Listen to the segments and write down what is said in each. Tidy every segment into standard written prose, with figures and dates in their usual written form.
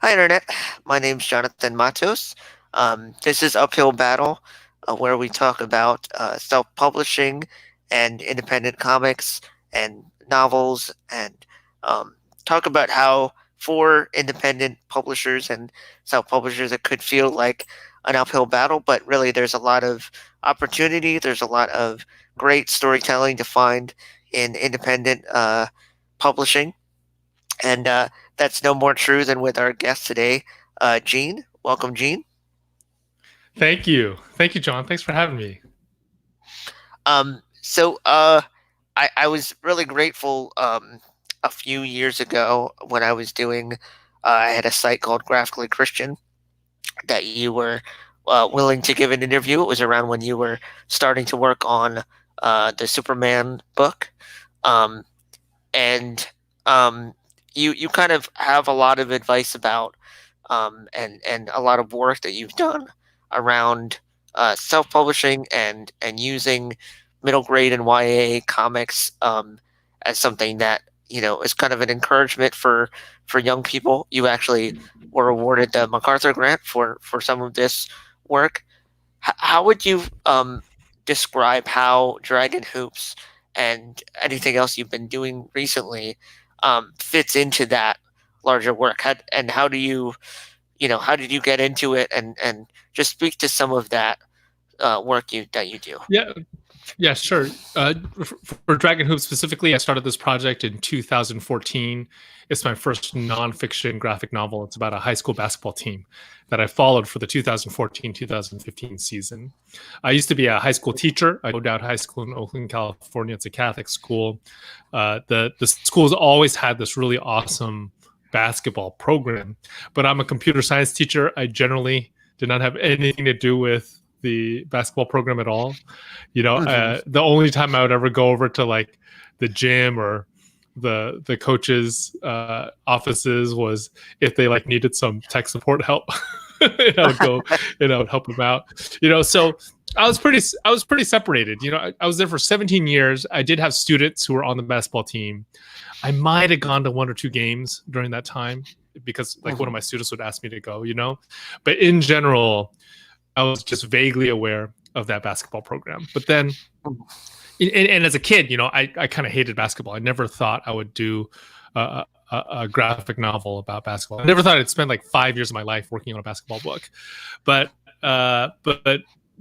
Hi, Internet. My name's Jonathan Matos. This is Uphill Battle, where we talk about self publishing and independent comics and novels and um, talk about how, for independent publishers and self publishers, it could feel like an uphill battle, but really there's a lot of opportunity. There's a lot of great storytelling to find in independent publishing. And that's no more true than with our guest today, Gene. Welcome, Gene. Thank you. Thank you, John. Thanks for having me. So I was really grateful a few years ago when I was doing, I had a site called Graphically Christian that you were willing to give an interview. It was around when you were starting to work on the Superman book. Um, and you kind of have a lot of advice about and a lot of work that you've done around self-publishing and using middle grade and YA comics as something that is kind of an encouragement for young people. You actually were awarded the MacArthur Grant for some of this work. How would you describe how Dragon Hoops and anything else you've been doing recently fits into that larger work? And how do how did you get into it? And just speak to some of that work you do. Yeah, yeah, sure. For Dragon Hoop specifically, I started this project in 2014. It's my first nonfiction graphic novel. It's about a high school basketball team that I followed for the 2014-2015 season. I used to be a high school teacher. I taught high school in Oakland, California. It's a Catholic school. The school's always had this really awesome basketball program, but I'm a computer science teacher. I generally did not have anything to do with the basketball program at all. Hmm. The only time I would ever go over to like the gym or the coaches offices was if they like needed some tech support help. I would go and I would help them out. So I was pretty separated. I was there for 17 years. I did have students who were on the basketball team. I might have gone to one or two games during that time because like one of Hmm. my students would ask me to go, but in general I was just vaguely aware of that basketball program. But then, and as a kid, I kind of hated basketball. I never thought I would do a graphic novel about basketball. I never thought I'd spend like 5 years of my life working on a basketball book. But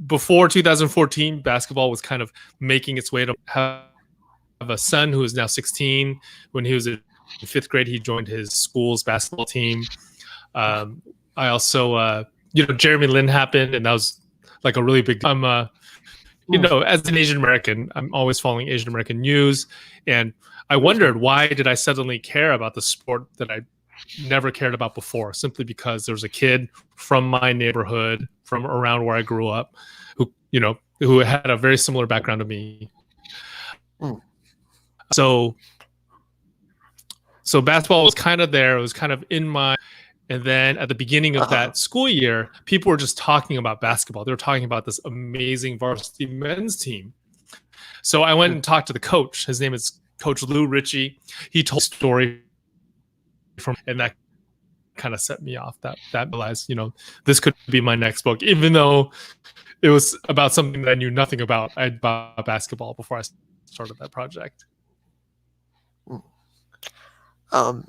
before 2014, basketball was kind of making its way to have a son who is now 16. When he was in fifth grade, he joined his school's basketball team. I also, Jeremy Lin happened, and that was like a really big. As an Asian American, I'm always following Asian American news, and I wondered why did I suddenly care about the sport that I never cared about before, simply because there was a kid from my neighborhood, from around where I grew up, who had a very similar background to me. Hmm. So, so basketball was kind of there. It was kind of in my. And then at the beginning of Uh-huh. that school year, people were just talking about basketball. They were talking about this amazing varsity men's team. So I went and talked to the coach. His name is Coach Lou Ritchie. He told a story and that kind of set me off. That realized, this could be my next book, even though it was about something that I knew nothing about. About basketball before I started that project. Um,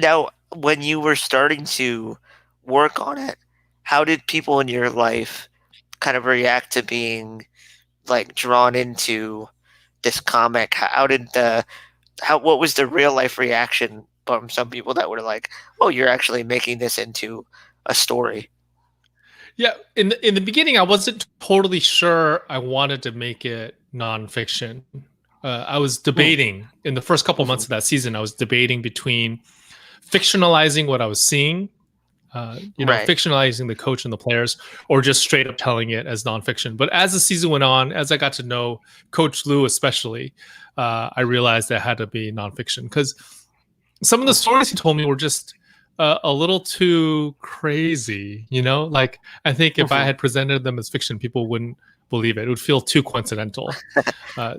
now, when you were starting to work on it, how did people in your life kind of react to being like drawn into this comic? What was the real life reaction from some people that were like, "Oh, you're actually making this into a story"? Yeah, in the beginning, I wasn't totally sure I wanted to make it nonfiction. I was Mm, debating in the first couple months mhm, of that season. I was debating between fictionalizing what I was seeing, right. fictionalizing the coach and the players, or just straight up telling it as nonfiction. But as the season went on, as I got to know Coach Lou especially, I realized that had to be nonfiction because some of the Mm, stories he told me were just a little too crazy. Like I think if I mhm, had presented them as fiction, people wouldn't believe it. It would feel too coincidental.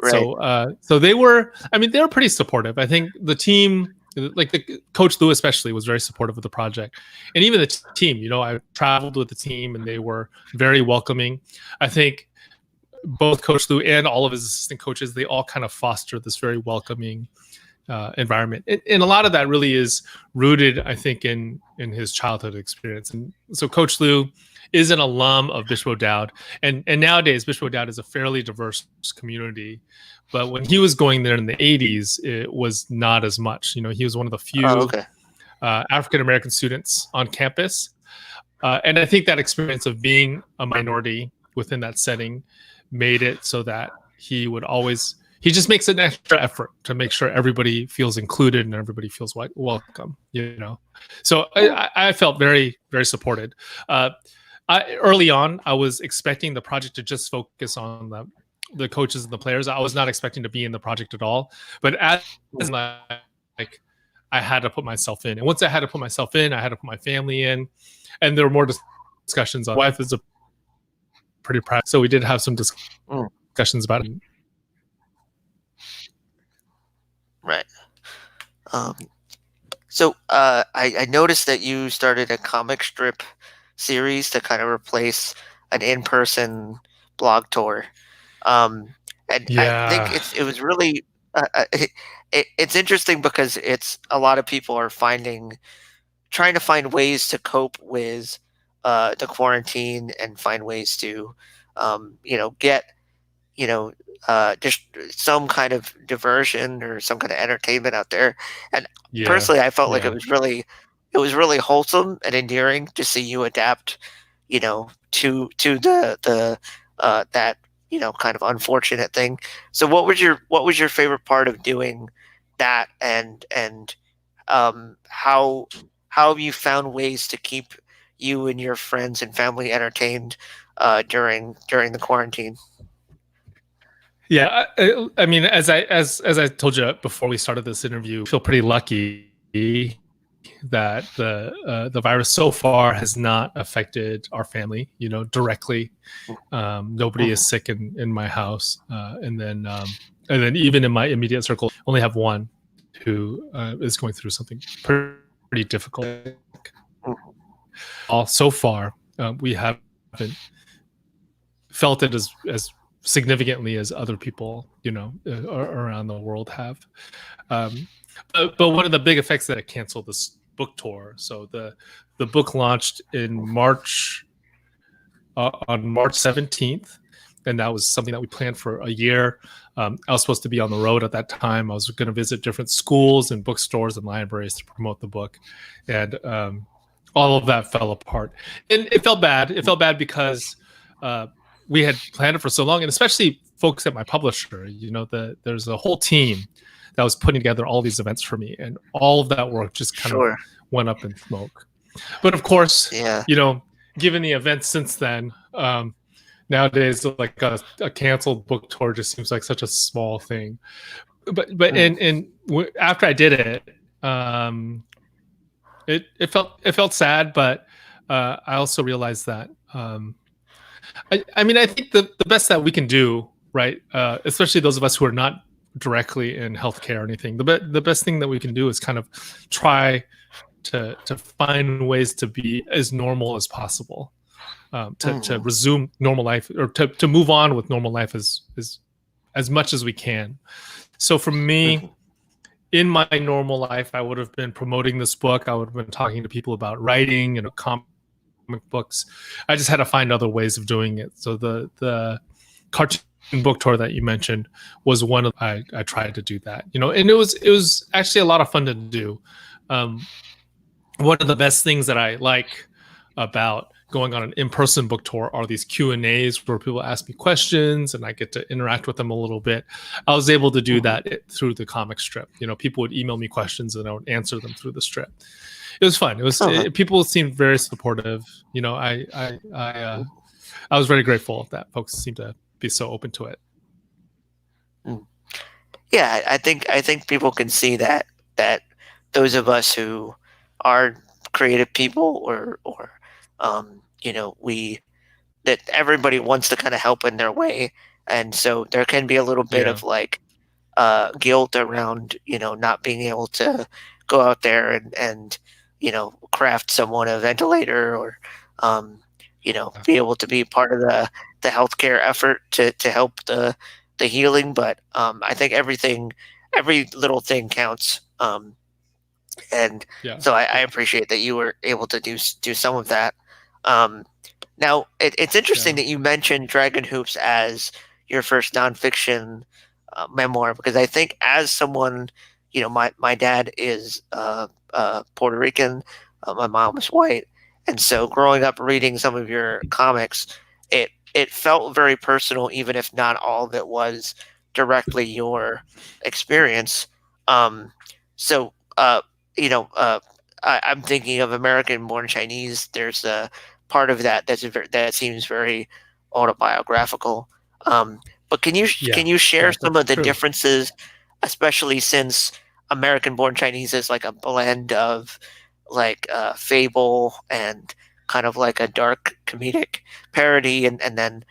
right. So they were. I mean, they were pretty supportive. I think the team like the coach Lou especially was very supportive of the project, and even the team. I traveled with the team, and they were very welcoming. I think both Coach Lou and all of his assistant coaches, they all kind of foster this very welcoming environment, and a lot of that really is rooted, I think, in his childhood experience. And so Coach Lou is an alum of Bishop O'Dowd, and nowadays Bishop O'Dowd is a fairly diverse community. But when he was going there in the 80s, it was not as much. He was one of the Oh, few okay. African American students on campus. And I think that experience of being a minority within that setting made it so that he just makes an extra effort to make sure everybody feels included and everybody feels welcome. So I felt very, very supported. Early on, I was expecting the project to just focus on the coaches and the players. I was not expecting to be in the project at all. But as like I had to put myself in, and once I had to put myself in, I had to put my family in, and there were more discussions. My wife is a pretty proud, so we did have some Mm, discussions about it. right. Um, so I noticed that you started a comic strip series to kind of replace an in-person blog tour. And I think Yeah, it was really it's interesting because it's a lot of people are trying to find ways to cope with the quarantine and find ways to get you know, just some kind of diversion or some kind of entertainment out there. And yeah, personally, I felt like yeah, it was really wholesome and endearing to see you adapt, to that, kind of unfortunate thing. So what was your favorite part of doing that, and how have you found ways to keep you and your friends and family entertained during the quarantine? yeah. I mean, as I told you before we started this interview, I feel pretty lucky that the virus so far has not affected our family, directly. Nobody is Mhm. sick in my house, and then even in my immediate circle, only have one who is going through something pretty difficult. Mhm. All so far, we haven't felt it as significantly as other people, around the world have. Um, but one of the big effects that it canceled this book tour. So the book launched in March, on March 17th, and that was something that we planned for a year. I was supposed to be on the road at that time. I was going to visit different schools and bookstores and libraries to promote the book, and all of that fell apart. And it felt bad. It felt bad because uh, we had planned it for so long, and especially folks at my publisher. There's a whole team that was putting together all these events for me, and all of that work just kind of Sure. went up in smoke. But of course, Yeah. given the events since then, nowadays like a canceled book tour just seems like such a small thing. But Mm, after I did it, um, it felt sad, but I also realized that I mean I think the best that we can do, right, especially those of us who are not directly in healthcare or anything, the best thing that we can do is kind of try to find ways to be as normal as possible, to mhm, resume normal life, or to move on with normal life as much as we can. So for mhm, me, in my normal life, I would have been promoting this book. I would have been talking to people about writing and comic books. I just had to find other ways of doing it. So the cartoon book tour that you mentioned was one of I tried to do that, and it was actually a lot of fun to do. Um, One of the best things that I like about going on an in-person book tour are these Q&As where people ask me questions and I get to interact with them a little bit. I was able to do mhm, that through the comic strip. People would email me questions and I would answer them through the strip. It was fun. uh-huh, People seemed very supportive. I was very grateful that folks seemed to be so open to it. mm. Yeah, I think people can see that those of us who are creative people, or we that everybody wants to kind of help in their way, and so there can be a little bit Yeah. of like guilt around not being able to go out there and craft someone a ventilator, or um, be able to be part of the healthcare effort to help the healing. But I think every little thing counts. And so I Yeah. appreciate that you were able to do some of that. Um, Now it's interesting that you Yeah. mentioned Dragon Hoops as your first nonfiction memoir, because I think as someone, my dad is Puerto Rican, my mom is white, and so growing up reading some of your comics, it felt very personal, even if not all of it was directly your experience. Um, so you know, I'm thinking of American Born Chinese. There's a part of that that seems very autobiographical. Um, but can you share Yeah, some of the that's true. differences, especially since American Born Chinese is like a blend of like fable and kind of like a dark comedic parody, and then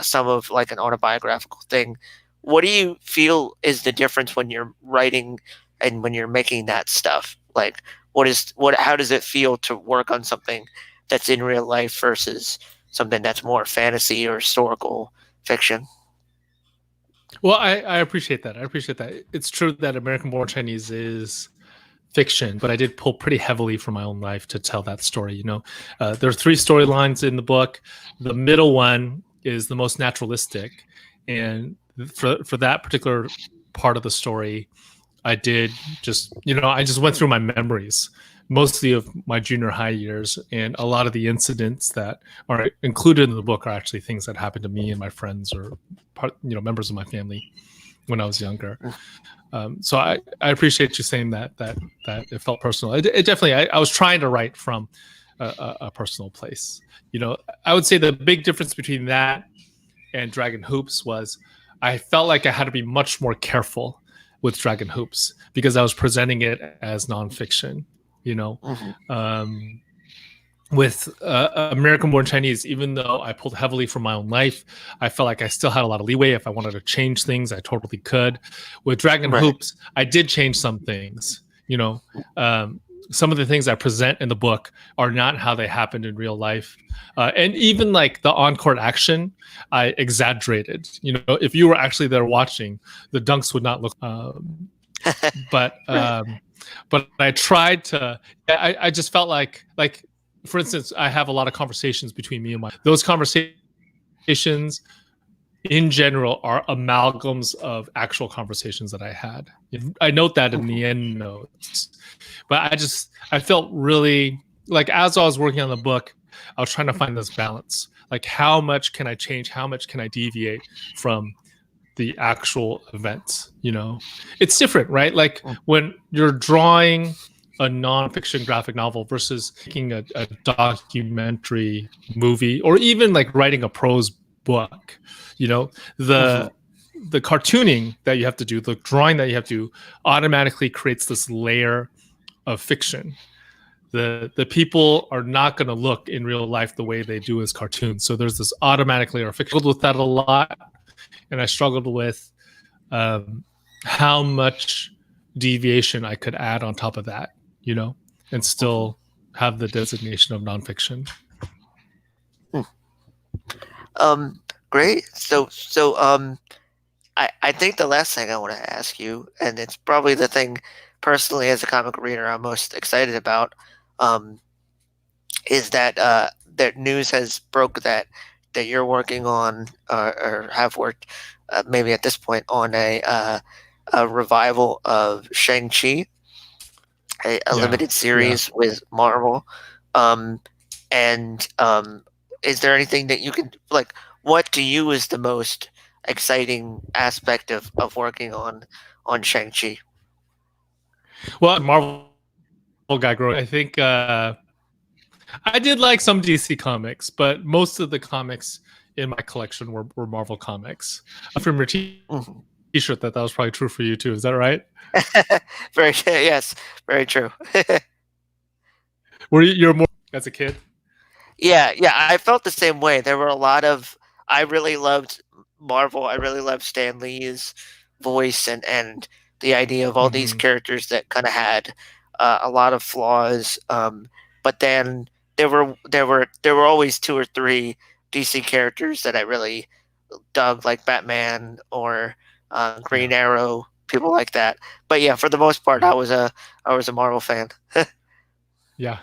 some of like an autobiographical thing. What do you feel is the difference when you're writing and when you're making that stuff? Like, how does it feel to work on something that's in real life versus something that's more fantasy or historical fiction? Well, I appreciate that. I appreciate that. It's true that American Born Chinese is fiction, but I did pull pretty heavily from my own life to tell that story. There are three storylines in the book. The middle one is the most naturalistic, and for that particular part of the story, I just went through my memories, mostly of my junior high years, and a lot of the incidents that are included in the book are actually things that happened to me and my friends or members of my family when I was younger. So I appreciate you saying that it felt personal. It definitely. I was trying to write from a personal place. I would say the big difference between that and Dragon Hoops was I felt like I had to be much more careful with Dragon Hoops because I was presenting it as nonfiction. You know, Hmm. um, with American Born Chinese, even though I pulled heavily from my own life, I felt like I still had a lot of leeway. If I wanted to change things, I totally could. With Dragon Right. Hoops, I did change some things. Um, some of the things I present in the book are not how they happened in real life. And even like the on-court action, I exaggerated. If you were actually there watching, the dunks would not look. But Right. but I tried to. I just felt like for instance, I have a lot of conversations between me and my those conversations in general are amalgams of actual conversations that I had. I note that in Hmm. the end notes. But I felt really like as I was working on the book, I was trying to find this balance. Like how much can I change? How much can I deviate from the actual events? It's different, right? Like when you're drawing a nonfiction graphic novel versus making a documentary movie or even like writing a prose book. you know Hmm. the the cartooning that you have to do, the drawing that you have to do, automatically creates this layer of fiction. The people are not going to look in real life the way they do as cartoons, so there's this automatic layer of fiction. I struggled with that a lot, and I struggled with um, how much deviation I could add on top of that, you know, and Hmm. still have the designation of nonfiction. Um, Great. So I think the last thing I want to ask you, and it's probably the thing personally as a comic reader I'm most excited about, um, is that news has broke that you're working on, or have worked, maybe at this point, on a revival of Shang Chi, a Yeah, limited yeah. series with Marvel. Um, and is there anything that you can like? What to you is the most exciting aspect of working on Shang Chi? Well, Marvel guy growing. I think I did like some DC comics, but most of the comics in my collection were Marvel comics. From your Mhm. T-shirt, that was probably true for you too. Is that right? Very yes, very true. Were you're more as a kid? Yeah, yeah, I felt the same way. There were a lot of I really loved Marvel. I really loved Stan Lee's voice, and the idea of all these Hmm. characters that kind of had a lot of flaws, but then there were always two or three DC characters that I really dug, like Batman or Green Yeah, Arrow, people like that. But yeah, for the most part, yeah, I was a Marvel fan. yeah.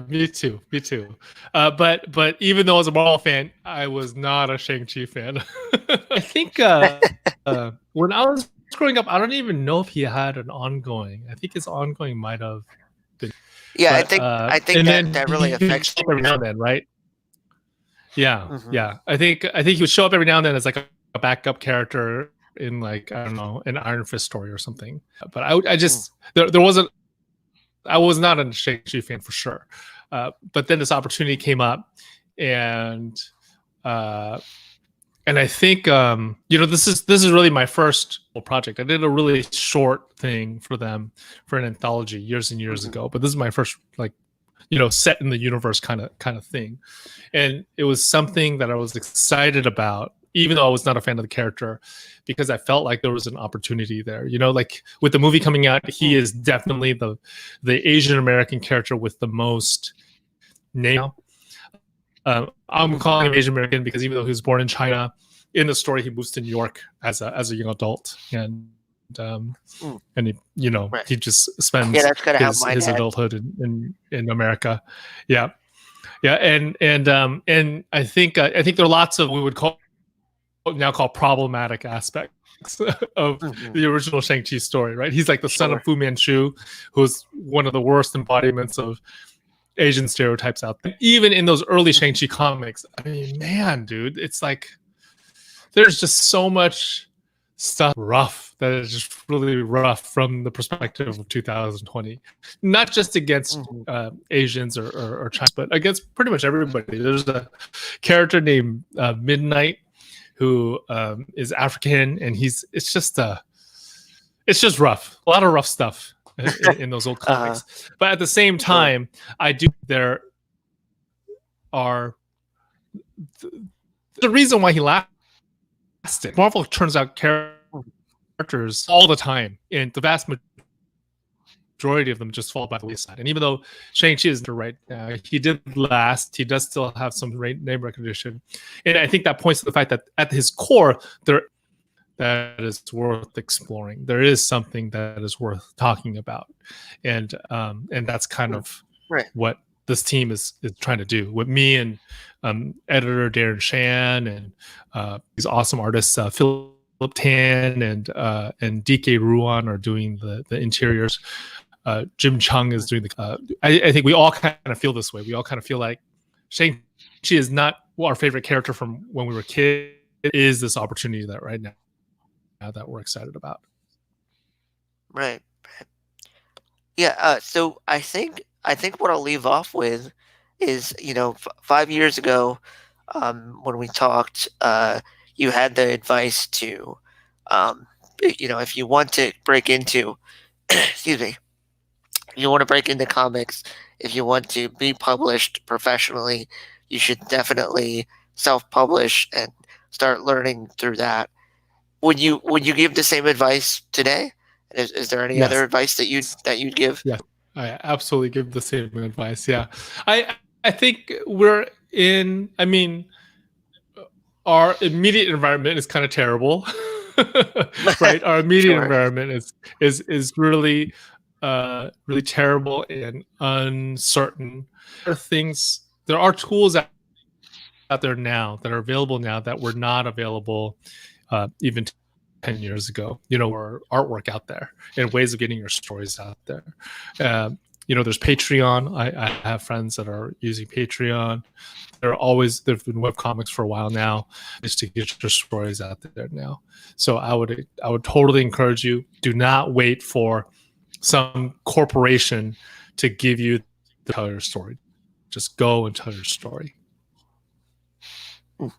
Me too, me too. But even though I was a Marvel fan, I was not a Shang Chi fan. I think when I was growing up, I don't even know if he had an ongoing. I think his ongoing might have been, Yeah, but I think and that then that really he would affects. show up every now and then, right? Yeah, Hmm. yeah. I think he would show up every now and then as like a backup character in like I don't know an Iron Fist story or something. But I just there wasn't I was not a Shang-Chi fan for sure. But then this opportunity came up, and uh, I think this is really my first project. I did a really short thing for them for an anthology years and years Hmm. ago, but this is my first like set in the universe kind of thing, and it was something that I was excited about, even though I was not a fan of the character, because I felt like there was an opportunity there. Like with the movie coming out, he is definitely the Asian American character with the most name. I'm Hmm. calling him Asian American because even though he was born in China, in the story he moves to New York as a young adult, um, Mm, and right. he just Yeah, spends that's kind of how mine his had. adulthood in America. Yeah, yeah, and I think there are lots of we would call problematic aspects of Hmm. the original Shang-Chi story, right? He's like the son of Sure. Fu Manchu, who's one of the worst embodiments of Asian stereotypes out there. Even in those early Hmm. Shang-Chi comics, I mean, man, dude, it's like there's just so much stuff rough that is just really rough from the perspective of 2020, not just against Hmm. Asians or Chinese, but against pretty much everybody. There's a character named Midnight who is African, and it's just rough, a lot of rough stuff in those old Uh, comics. But at the same sure. time, I do there are the reason why he lasted. Marvel turns out characters all the time, and the vast majority of them just fall by the wayside. And even though Shang-Chi is right, he did last. He does still have some name recognition, and I think that points to the fact that at his core, there that is worth exploring. There is something that is worth talking about, and that's kind Hmm. of Right. what this team is trying to do. With me and editor Darren Shan and these awesome artists, Philip Tan and DK Ruan are doing the interiors. Jim Chung is doing the. I think we all kind of feel this way. We all kind of feel like Shang-Chi is not our favorite character from when we were kids. It is this opportunity that right now that we're excited about. Right. Yeah. So I think what I'll leave off with is, 5 years ago, when we talked, you had the advice to, if you want to break into, excuse me, if you want to break into comics, if you want to be published professionally, you should definitely self-publish and start learning through that. Would you give the same advice today? Is there any other Yes, advice that you'd give? yes, I absolutely give the same advice. Yeah, I think we're in. I mean, our immediate environment is kind of terrible, right? Our immediate Sure. environment is really really terrible and uncertain. There are tools out there now that are available now that were not available even 10 years ago, or artwork out there and ways of getting your stories out there. There's Patreon. I have friends that are using Patreon. There've been web comics for a while now, just to get your stories out there now. So I would totally encourage you, do not wait for some corporation to give you the tell your story. Just go and tell your story. Mm.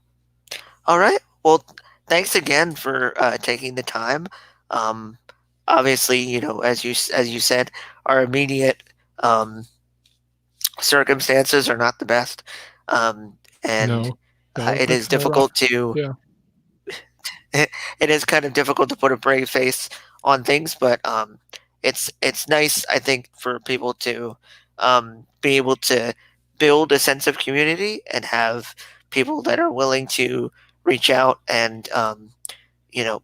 All right. Well, thanks again for taking the time. Um, Obviously, as you said, our immediate um, circumstances are not the best, and No, no, it is they're difficult rough. to Yeah. it is kind of difficult to put a brave face on things, but it's nice, I think, for people to be able to build a sense of community and have people that are willing to reach out and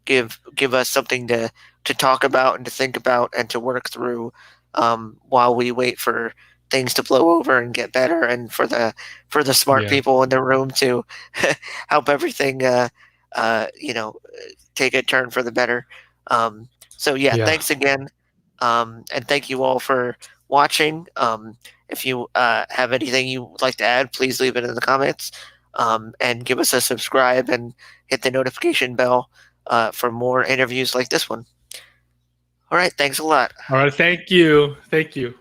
give us something to talk about and to think about and to work through while we wait for things to blow over and get better, and for the smart Yeah. people in the room to help everything take a turn for the better. So yeah, Yeah. thanks again, and thank you all for watching. If you have anything you would like to add, please leave it in the comments, and give us a subscribe and hit the notification bell for more interviews like this one. All right, thanks a lot. All right. Thank you. Thank you.